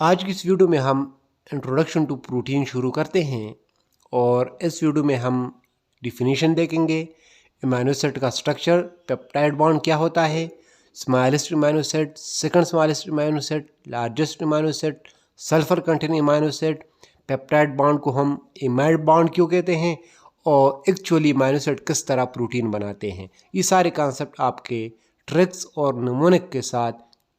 आज की इस वीडियो में हम इंट्रोडक्शन टू प्रोटीन शुरू करते हैं और इस वीडियो में हम डिफिनीशन देखेंगे, अमीनो एसिड का स्ट्रक्चर, पेप्टाइड बॉन्ड क्या होता है, smallest amino acid, second smallest amino acid, largest amino acid, sulphur containing amino acid, peptide bond को हम इमाइड बॉन्ड क्यों कहते हैं और एक्चुअली अमीनो एसिड किस तरह प्रोटीन बनाते हैं। ये सारे कॉन्सेप्ट आपके ट्रिक्स और नमूने के साथ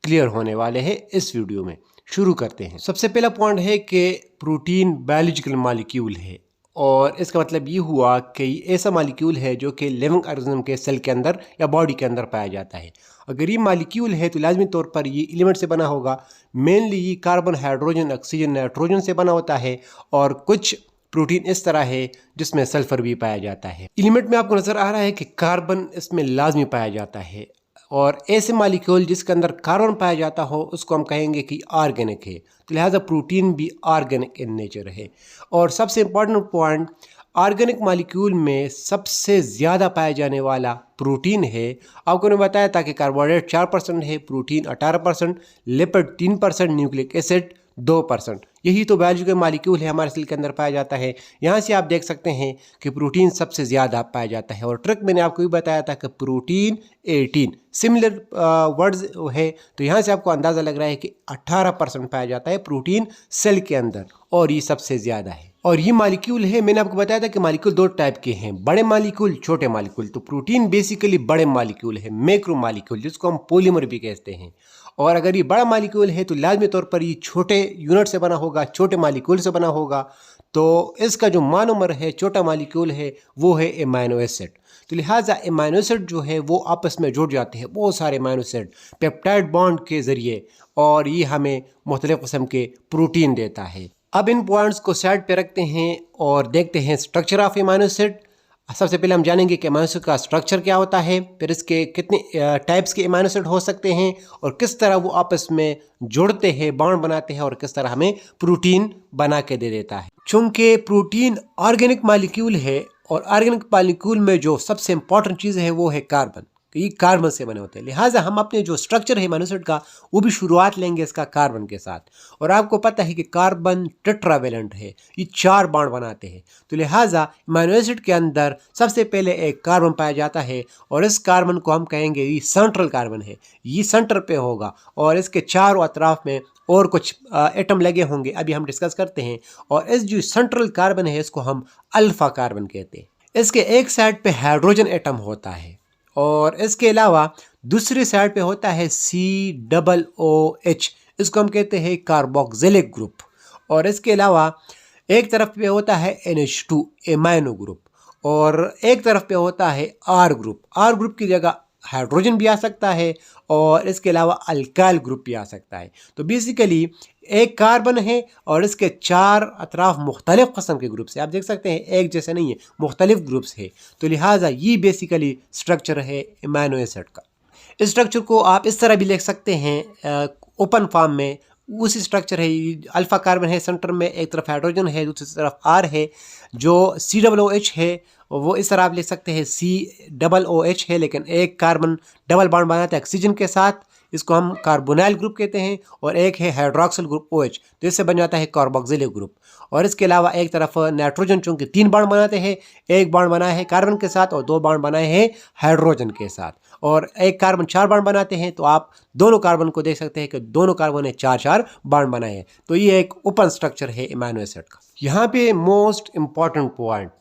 क्लियर होने वाले हैं। इस वीडियो में शुरू करते हैं। सबसे पहला पॉइंट है कि प्रोटीन बायोलॉजिकल मॉलिक्यूल है और इसका मतलब ये हुआ कि ऐसा मॉलिक्यूल है जो कि लिविंग ऑर्गेनिज्म के सेल के अंदर या बॉडी के अंदर पाया जाता है। अगर ये मॉलिक्यूल है तो लाजमी तौर पर ये एलिमेंट से बना होगा। मेनली ये कार्बन, हाइड्रोजन, ऑक्सीजन, नाइट्रोजन से बना होता है और कुछ प्रोटीन इस तरह है जिसमें सल्फर भी पाया जाता है। एलिमेंट में आपको नजर आ रहा है कि कार्बन इसमें लाजमी पाया जाता है और ऐसे मॉलिक्यूल जिसके अंदर कार्बन पाया जाता हो उसको हम कहेंगे कि ऑर्गेनिक है। तो लिहाजा प्रोटीन भी ऑर्गेनिक इन नेचर है। और सबसे इम्पॉर्टेंट पॉइंट, ऑर्गेनिक मॉलिक्यूल में सबसे ज़्यादा पाया जाने वाला प्रोटीन है। आपको ने बताया था कि कार्बोहाइड्रेट 4% है, प्रोटीन 18%, लिपिड 3%, न्यूक्लिक एसिड 2%। यही तो बायोलॉजिकल मॉलिक्यूल है हमारे सेल के अंदर पाया जाता है। यहाँ से आप देख सकते हैं कि प्रोटीन सबसे ज़्यादा पाया जाता है। और ट्रिक मैंने आपको भी बताया था कि प्रोटीन 18 सिमिलर वर्ड्स है, तो यहाँ से आपको अंदाज़ा लग रहा है कि 18% पाया जाता है प्रोटीन सेल के अंदर और ये सबसे ज़्यादा है। और ये मॉलिक्यूल है, मैंने आपको बताया था कि मॉलिक्यूल दो टाइप के हैं, बड़े मॉलिक्यूल, छोटे मॉलिक्यूल। तो प्रोटीन बेसिकली बड़े मॉलिक्यूल है, मैक्रो मॉलिक्यूल, जिसको हम पॉलीमर भी कहते हैं। और अगर ये बड़ा मॉलिक्यूल है तो लाजमी तौर पर ये छोटे यूनिट से बना होगा, छोटे मॉलिक्यूल से बना होगा। तो इसका जो मोनोमर है, छोटा मॉलिक्यूल है, वो है अमीनो एसिड। तो लिहाजा अमीनो एसिड जो है वो आपस में जुड़ जाते हैं, बहुत सारे अमीनो एसिड पेप्टाइड बॉन्ड के ज़रिए, और ये हमें मुख्तलिफ़ किस्म के प्रोटीन देता है। अब इन पॉइंट्स को साइड पे रखते हैं और देखते हैं स्ट्रक्चर ऑफ अमीनो एसिड। सबसे पहले हम जानेंगे कि अमीनो एसिड का स्ट्रक्चर क्या होता है, फिर इसके कितने टाइप्स के अमीनो एसिड हो सकते हैं और किस तरह वो आपस में जुड़ते हैं, बॉन्ड बनाते हैं और किस तरह हमें प्रोटीन बना के दे देता है। चूंकि प्रोटीन ऑर्गेनिक मॉलिक्यूल है और ऑर्गेनिक मॉलिक्यूल में जो सबसे इंपॉर्टेंट चीज़ है वो है कार्बन। ये कार्बन से बने होते हैं, लिहाजा हम अपने जो स्ट्रक्चर है अमीनो एसिड का वो भी शुरुआत लेंगे इसका कार्बन के साथ। और आपको पता है कि कार्बन टेट्रावेलेंट है, ये 4 बॉन्ड बनाते हैं। तो लिहाजा अमीनो एसिड के अंदर सबसे पहले एक कार्बन पाया जाता है और इस कार्बन को हम कहेंगे ये सेंट्रल कार्बन है, ये सेंटर पे होगा और इसके चारों अतराफ में और कुछ एटम लगे होंगे, अभी हम डिस्कस करते हैं। और इस जो सेंट्रल कार्बन है इसको हम अल्फा कार्बन कहते हैं। इसके एक साइड पे हाइड्रोजन एटम होता है और इसके अलावा दूसरी साइड पे होता है COOH, इसको हम कहते हैं कार्बोक्सिलिक ग्रुप। और इसके अलावा एक तरफ पे होता है NH2 एमाइनो ग्रुप और एक तरफ पे होता है R ग्रुप। R ग्रुप की जगह हाइड्रोजन भी आ सकता है और इसके अलावा अल्काइल ग्रुप भी आ सकता है। तो बेसिकली एक कार्बन है और इसके 4 अतराफ मुख्तलिफ किस्म के ग्रुप्स हैं। आप देख सकते हैं एक जैसे नहीं है, मुख्तलिफ ग्रुप्स है। तो लिहाजा ये बेसिकली स्ट्रक्चर है अमीनो एसिड का। इस स्ट्रक्चर को आप इस तरह भी लिख सकते हैं ओपन फॉर्म में, उसी स्ट्रक्चर है। अल्फा कार्बन है सेंटर में, एक तरफ हाइड्रोजन है, दूसरी तरफ R है। जो COOH है वो इस तरह आप लिख सकते हैं COOH है, लेकिन एक कार्बन डबल बॉन्ड बनाता है ऑक्सीजन के साथ, इसको हम कार्बोनाइल ग्रुप कहते हैं। और एक है हाइड्रोक्सिल ग्रुप OH, तो इससे बन जाता है कार्बोक्सिलिक ग्रुप। और इसके अलावा एक तरफ नाइट्रोजन, चूंकि 3 बॉन्ड बनाते हैं, एक बॉन्ड बनाया है कार्बन के साथ और 2 बॉन्ड बनाए हैं हाइड्रोजन के साथ। और एक कार्बन 4 बॉन्ड बनाते हैं, तो आप दोनों कार्बन को देख सकते हैं कि दोनों कार्बन ने 4-4 बॉन्ड बनाए हैं। तो ये एक ओपन स्ट्रक्चर है अमीनो एसिड का। यहाँ पे मोस्ट इंपॉर्टेंट पॉइंट,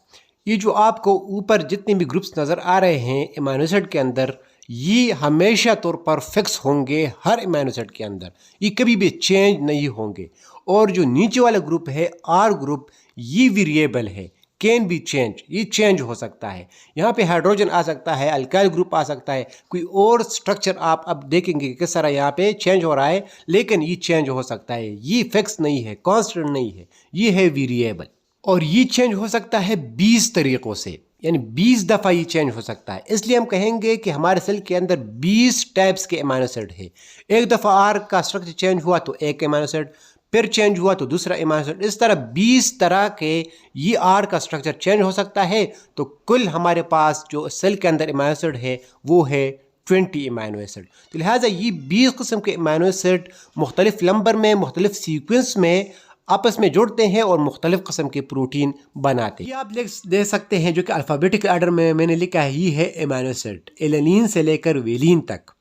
ये जो आपको ऊपर जितने भी ग्रुप्स नज़र आ रहे हैं अमीनो एसिड के अंदर, ये हमेशा तौर पर फिक्स होंगे हर अमीनो एसिड के अंदर, ये कभी भी चेंज नहीं होंगे। और जो नीचे वाला ग्रुप है R ग्रुप, ये वेरिएबल है, कैन बी चेंज, ये चेंज हो सकता है। यहाँ पे हाइड्रोजन आ सकता है, अल्काइल ग्रुप आ सकता है, कोई और स्ट्रक्चर आप अब देखेंगे कि किस तरह यहाँ पे चेंज हो रहा है, लेकिन ये चेंज हो सकता है। ये फिक्स नहीं है, कांस्टेंट नहीं है, ये है वेरिएबल। और ये चेंज हो सकता है 20 तरीक़ों से, यानी 20 दफ़ा ये चेंज हो सकता है। इसलिए हम कहेंगे कि हमारे सेल के अंदर 20 टाइप्स के अमीनो एसिड है। एक दफ़ा R का स्ट्रक्चर चेंज हुआ तो एक अमीनो एसिड, फिर चेंज हुआ तो दूसरा अमीनो एसिड, इस तरह 20 तरह के ये R का स्ट्रक्चर चेंज हो सकता है। तो कुल हमारे पास जो सेल के अंदर अमीनो एसिड है वो है 20 अमाइनो एसिड। तो लिहाजा ये 20 किस्म के अमाइनो एसिड मुख्तलिफ नंबर में मुख्तलिफ सीक्वेंस में आपस में जुड़ते हैं और मुख्तलिफ किस्म के प्रोटीन बनाते हैं। ये आप देख सकते हैं जो कि अल्फ़ाबेटिक आर्डर में मैंने लिखा है, ये है अमाइनो एसिड एलेनिन से लेकर वेलिन तक।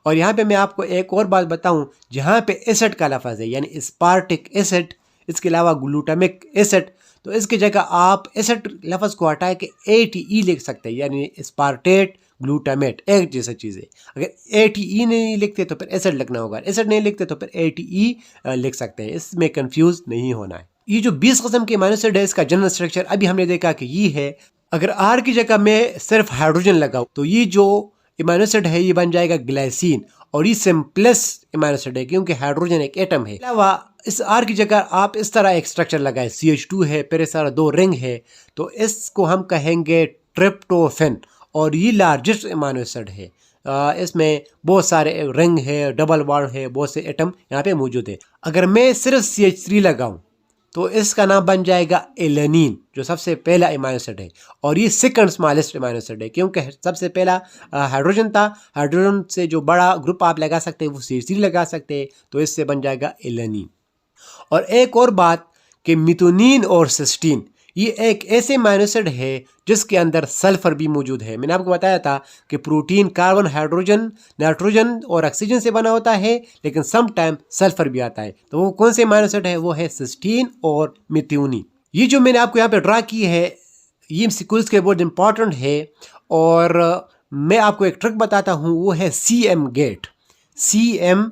और यहाँ पे मैं आपको एक और बात बताऊं, जहाँ पे एसिड का लफ्ज़ है यानी स्पार्टिक एसिड, इसके अलावा ग्लूटामिक एसिड, तो इसकी जगह आप एसिड लफ्ज़ को हटा के ATE लिख सकते हैं, यानी स्पार्टेट ग्लूटामेट एक जैसा चीज़ है। अगर ATE नहीं लिखते तो फिर एसिड लिखना होगा, एसिड नहीं लिखते तो फिर ATE लिख सकते हैं, इसमें कंफ्यूज नहीं होना है। ये जो 20 किस्म के अमाइनो एसिड है, इसका जनरल स्ट्रक्चर अभी हमने देखा कि ये है। अगर R की जगह में सिर्फ हाइड्रोजन लगाऊं तो ये जो अमाइनो एसिड है ये बन जाएगा ग्लाइसिन, और ये सिंपलेस्ट अमाइनो एसिड है क्योंकि हाइड्रोजन एक एटम है। अलावा इस R की जगह आप इस तरह एक स्ट्रक्चर लगाएं, CH2 है, फिर इस तरह 2 रिंग है, तो इसको हम कहेंगे ट्रिप्टोफेन, और ये लार्जेस्ट अमाइनो एसिड है। इसमें बहुत सारे रिंग है, डबल बॉन्ड है, बहुत से एटम यहाँ पे मौजूद है। अगर मैं सिर्फ CH3 लगाऊं तो इसका नाम बन जाएगा एलेनिन, जो सबसे पहला अमाइनो एसिड है, और ये सेकंड स्मॉलेस्ट अमाइनो एसिड है क्योंकि सबसे पहला हाइड्रोजन था। हाइड्रोजन से जो बड़ा ग्रुप आप लगा सकते हैं वो CH3 लगा सकते हैं, तो इससे बन जाएगा एलेनिन। और एक और बात कि मिथोनिन और सिस्टीन ये एक ऐसे अमाइनो एसिड है जिसके अंदर सल्फर भी मौजूद है। मैंने आपको बताया था कि प्रोटीन कार्बन, हाइड्रोजन, नाइट्रोजन और ऑक्सीजन से बना होता है, लेकिन सम टाइम सल्फर भी आता है। तो वो कौन से अमाइनो एसिड है? वो है सिस्टीन और मिथोनिन। ये जो मैंने आपको यहाँ पे ड्रा की है ये सीक्वेंस के बहुत इंपॉर्टेंट है, और मैं आपको एक ट्रिक बताता हूँ, वो है CM gate. CM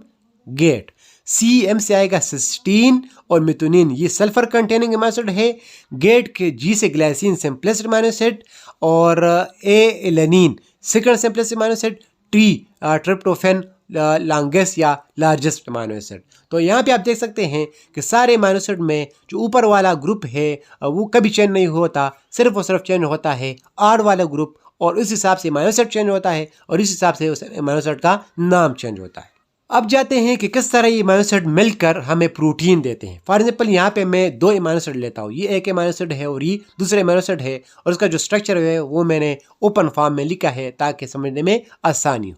gate, CM से आएगा सिस्टीन और मिथोनिन, ये सल्फर कंटेनिंग अमाइनो एसिड है। गेट के G से ग्लाइसिन सिंपलेस्ट अमाइनो एसिड, और A alanine second simplest amino acid, T tryptophan longest या लार्जेस्ट अमाइनो एसिड। तो यहाँ पे आप देख सकते हैं कि सारे अमाइनो एसिड में जो ऊपर वाला ग्रुप है वो कभी चेंज नहीं होता, सिर्फ और सिर्फ चेंज होता है R वाला ग्रुप, और इस हिसाब से अमाइनो एसिड चेंज होता है, और इस हिसाब से उस अमाइनो एसिड का नाम चेंज होता है। अब जाते हैं कि किस तरह ये अमाइनो एसिड मिलकर हमें प्रोटीन देते हैं। फॉर एग्जांपल यहाँ पे मैं 2 अमाइनो एसिड लेता हूँ, ये एक अमाइनो एसिड है और ये दूसरे अमाइनो एसिड है, और उसका जो स्ट्रक्चर है वो मैंने ओपन फॉर्म में लिखा है ताकि समझने में आसानी हो।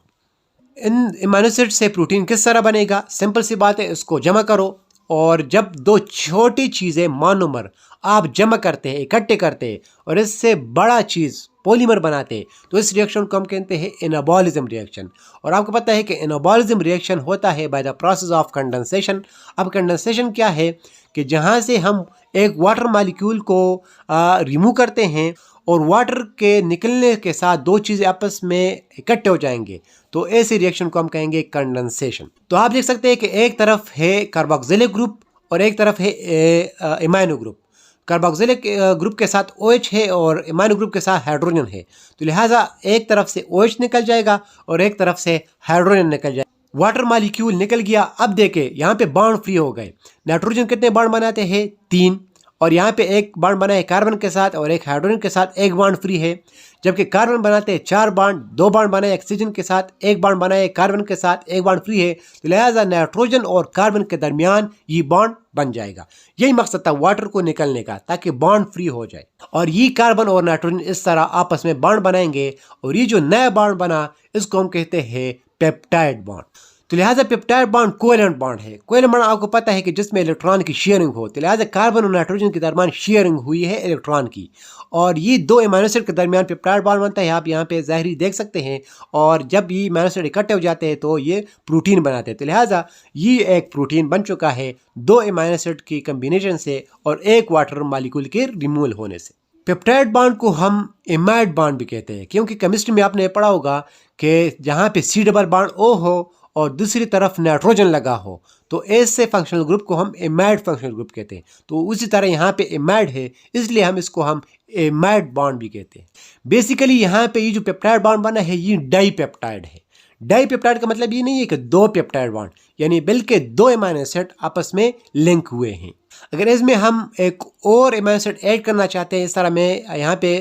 इन अमाइनो एसिड से प्रोटीन किस तरह बनेगा? सिंपल सी बात है, इसको जमा करो, और जब 2 छोटी चीज़ें मोनोमर आप जमा करते हैं, इकट्ठे करते हैं, और इससे बड़ा चीज़ पॉलीमर बनाते हैं, तो इस रिएक्शन को हम कहते हैं एनाबॉलिज्म रिएक्शन। और आपको पता है कि एनाबॉलिज्म रिएक्शन होता है by the process of condensation. अब कंडेंसेशन क्या है कि जहाँ से हम एक वाटर मॉलिक्यूल को रिमूव करते हैं और वाटर के निकलने के साथ 2 चीज़ें आपस में इकट्ठे हो जाएंगे, तो ऐसे रिएक्शन को हम कहेंगे कंडेंसेशन। तो आप देख सकते हैं कि एक तरफ है कार्बोक्सिलिक ग्रुप और एक तरफ है एमाइनो ग्रुप। कार्बोक्सिलिक ग्रुप के साथ OH है और एमाइनो ग्रुप के साथ हाइड्रोजन है, तो लिहाजा एक तरफ से OH निकल जाएगा और एक तरफ से हाइड्रोजन निकल जाएगा। वाटर मॉलिक्यूल निकल गया। अब देखें यहाँ पे बॉन्ड फ्री हो गए। नाइट्रोजन कितने बॉन्ड बनाते हैं? 3, और यहाँ पे एक बॉन्ड बना है कार्बन के साथ और एक हाइड्रोजन के साथ, एक बॉन्ड फ्री है। जबकि कार्बन बनाते हैं 4 बॉन्ड, 2 बॉन्ड बनाए ऑक्सीजन के साथ, एक बॉन्ड बनाए कार्बन के साथ, एक बॉन्ड फ्री है। तो लिहाजा नाइट्रोजन और कार्बन के दरमियान ये बॉन्ड बन जाएगा। यही मकसद था वाटर को निकलने का, ताकि बॉन्ड फ्री हो जाए, और ये कार्बन और नाइट्रोजन इस तरह आपस में बॉन्ड बनाएंगे, और ये जो नया बॉन्ड बना इसको हम कहते हैं पेप्टाइड बॉन्ड। तो लिहाजा पेप्टाइड बॉन्ड कोवेलेंट बॉन्ड है। कोवेलेंट बॉन्ड आपको पता है कि जिसमें इलेक्ट्रॉन की शेयरिंग हो, तो लिहाजा कार्बन और नाइट्रोजन के दरमियान शेयरिंग हुई है इलेक्ट्रॉन की, और ये 2 अमाइनो एसिड के दरमियान पेप्टाइड बॉन्ड बनता है। आप यहाँ पे ज़ाहिरी देख सकते हैं, और जब ये अमाइनो एसिड इकट्ठे हो जाते हैं तो ये प्रोटीन बनाते हैं। तो लिहाजा ये एक प्रोटीन बन चुका है 2 अमाइनो एसिड की कम्बिनेशन से और एक वाटर मॉलिक्यूल के रिमूवल होने से। पेप्टाइड बॉन्ड को हम इमाइड बॉन्ड भी कहते हैं, क्योंकि केमिस्ट्री में आपने पढ़ा होगा कि जहाँ पे C डबल बॉन्ड O हो और दूसरी तरफ नाइट्रोजन लगा हो, तो ऐसे फंक्शनल ग्रुप को हम इमाइड फंक्शनल ग्रुप कहते हैं। तो उसी तरह यहाँ पे इमाइड है, इसलिए हम इसको हम इमाइड बॉन्ड भी कहते हैं। बेसिकली यहाँ पे ये जो पेप्टाइड बॉन्ड बना है ये डाई पेप्टाइड है। डाई पेप्टाइड का मतलब ये नहीं है कि 2 पेप्टाइड बॉन्ड, यानी बल्कि 2 अमीनो एसिड आपस में लिंक हुए हैं। अगर इसमें हम एक और अमीनो एसिड ऐड करना चाहते हैं, इस तरह मैं यहाँ पे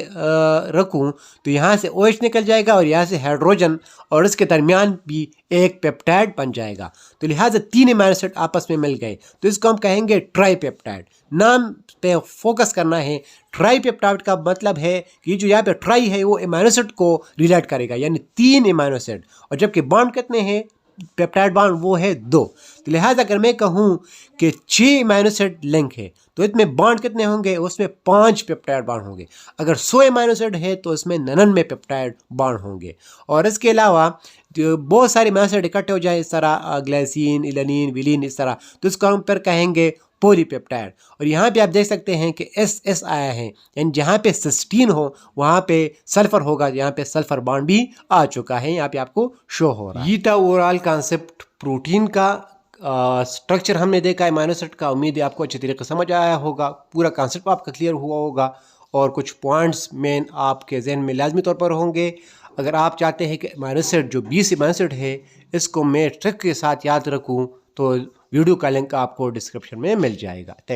रखूँ तो यहाँ से OH निकल जाएगा और यहाँ से हाइड्रोजन और इसके दरमियान भी एक पेप्टाइड बन जाएगा। तो लिहाजा 3 अमीनो एसिड आपस में मिल गए तो इसको हम कहेंगे ट्राईपेप्टाइड। नाम पे फोकस करना है। ट्राईपेप्टाइड का मतलब है कि जो यहाँ पे ट्राई है वो अमीनो एसिड को रिलेट करेगा, यानी 3 अमीनो एसिड, और जबकि बॉन्ड कितने हैं पेप्टाइड बॉन्ड वो है 2। तो लिहाजा अगर मैं कहूँ कि 6 अमीनो एसिड लिंक है तो इसमें बॉन्ड कितने होंगे, उसमें 5 पेप्टाइड बॉन्ड होंगे। अगर 100 अमीनो एसिड है तो इसमें 99 पेप्टाइड बॉन्ड होंगे। और इसके अलावा बहुत सारे अमीनो एसिड इकट्ठे हो जाए, इस तरह ग्लाइसिन, इलानिन, विलिन, इस तरह, तो इसको हम फिर कहेंगे पॉलीपेप्टाइड। और यहाँ पे आप देख सकते हैं कि SS आया है, यानी जहाँ पे सिस्टीन हो वहाँ पे सल्फर होगा, यहाँ पे सल्फर बॉन्ड भी आ चुका है, यहाँ पे आपको शो हो रहा है। ये था ओवरऑल कॉन्सेप्ट प्रोटीन का। स्ट्रक्चर हमने देखा अमीनो एसिड का। उम्मीद है आपको अच्छी तरीके से समझ आया होगा, पूरा कॉन्सेप्ट आपका क्लियर हुआ होगा और कुछ पॉइंट्स मेन आपके जहन में लाजमी तौर पर होंगे। अगर आप चाहते हैं कि अमीनो एसिड जो 20 अमीनो एसिड है इसको मैं ट्रिक के साथ याद रखूँ तो वीडियो का लिंक आपको डिस्क्रिप्शन में मिल जाएगा। थैंक